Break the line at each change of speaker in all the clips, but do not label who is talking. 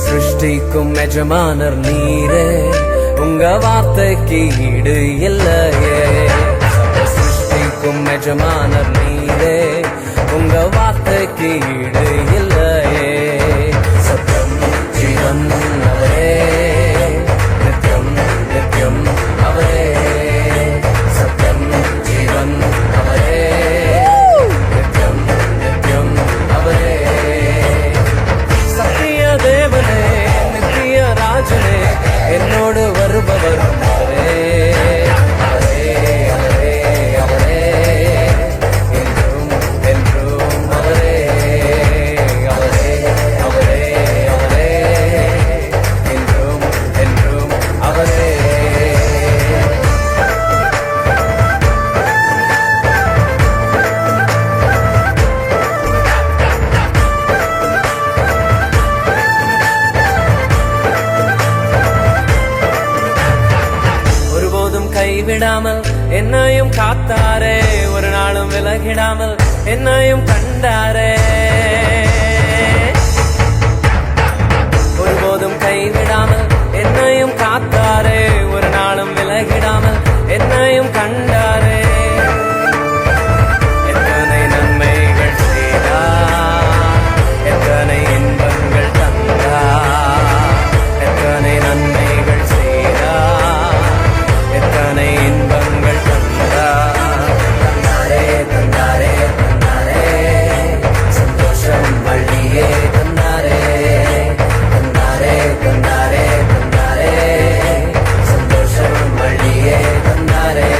சிருஷ்டிக்கும் எஜமானர் நீரே, உங்க வார்த்தைக்கு ஈடு இல்லையே. சர்வ சிருஷ்டிக்கும் எஜமானர் நீரே, உங்க வார்த்தைக்கு ஈடு இல்லையே. சத்தியம் ஜீவன் அவரே, நித்யம் நித்யம் அவரே. சத்தியம் ஜீவன் அவரே, நித்யம் நித்யம் அவரே. சத்திய தேவனே, நித்திய ராஜனே, என்னோடு வருபவர் அவரே, அவரே, அவரே, அவரே. என்றும் என்றும் அவரே, அவரே, அவரே, அவரே. என்றும் என்றும் அவரே. ஒருபோதும் கைவிடாமல் என்னையும் காத்தாரே, ஒரு நாளும் விலகிடாமல் என்னையும் கண்டாரே. ஒருபோதும் கைவிடாமல் என்னையும் காத்தாரே, ஒரு நாளும் விலகிடாமல் என்னையும் கண்டாரே. எத்தனை நன்மைகள் செய்தார், எத்தனை இன்பங்கள் தந்தார். எத்தனை நன்மைகள் செய்தார், எத்தனை இன்பங்கள் தந்தார். தந்தாரே தந்தாரே தந்தாரே, சந்தோஷம் வழியே தந்தாரே. தந்தாரே தந்தாரே தந்தாரே, சந்தோஷம் வழியே தந்தாரே.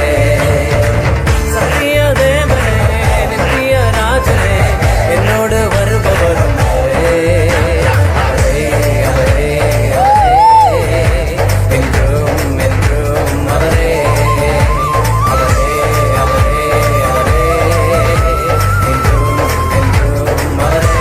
சத்திய தேவனே, நித்திய ராஜனே, என்னோடு வருபவரும் அவரே, அவரே, அவரே, அவரே. என்றும் என்றும் அவரே, அவரே, அவரே, அவரே. என்றும் என்றும் அவரே.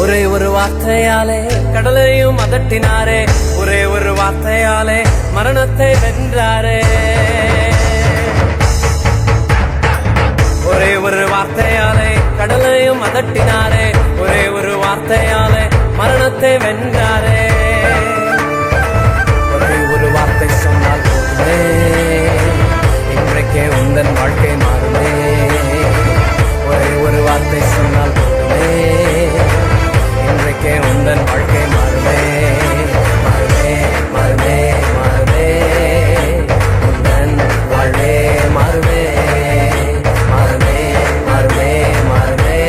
ஒரே ஒரு வார்த்தையாலே கடலையும் அதட்டினாரே, ஒரே ஒரு வார்த்தையாலே மரணத்தை வென்றாரே. ஒரே ஒரு வார்த்தையாலே கடலையும் அதட்டினாரே, ஒரே ஒரு வார்த்தையாலே மரணத்தை வென்றாரே. ஒரே ஒரு வார்த்தை சொன்னால் போதுமே, இன்றைக்கே உந்தன் வாழ்க்கை மாறுமே. ஒரே ஒரு வார்த்தை சொன்னால் போதுமே, இன்றைக்கே உந்தன் வாழ்க்கை மாறுமே. மாறுமே மாறுமே மாறுமே, உந்தன் வாழ்வே மாறுமே. மாறுமே மாறுமே மாறுமே,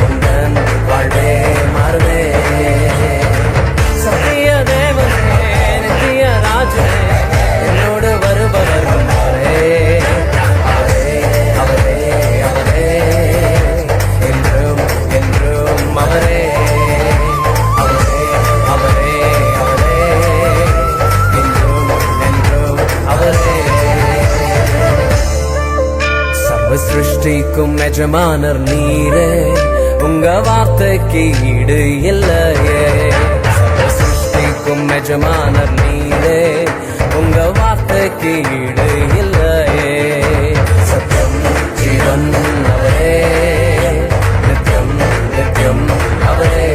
உந்தன் வாழ்வே மாறுமே. சத்திய தேவனே, நித்திய ராஜனே, என்னோடு வருபவர் அவரே, அவரே, அவரே, அவரே. என்றும் என்றும் அவரே, அவரே, அவரே, அவரே. என்றும் என்றும் அவரே. சர்வ சிருஷ்டிக்கும் எஜமானர் நீரே, உங்க வார்த்தைக்கு ஈடு இல்லையே. சர்வ சிருஷ்டிக்கும் எஜமானர் நீரே, உங்க வார்த்தைக்கு ஈடு இல்லையே. சத்தியம் ஜீவன் அவரே, நித்யம் நித்யம் அவரே.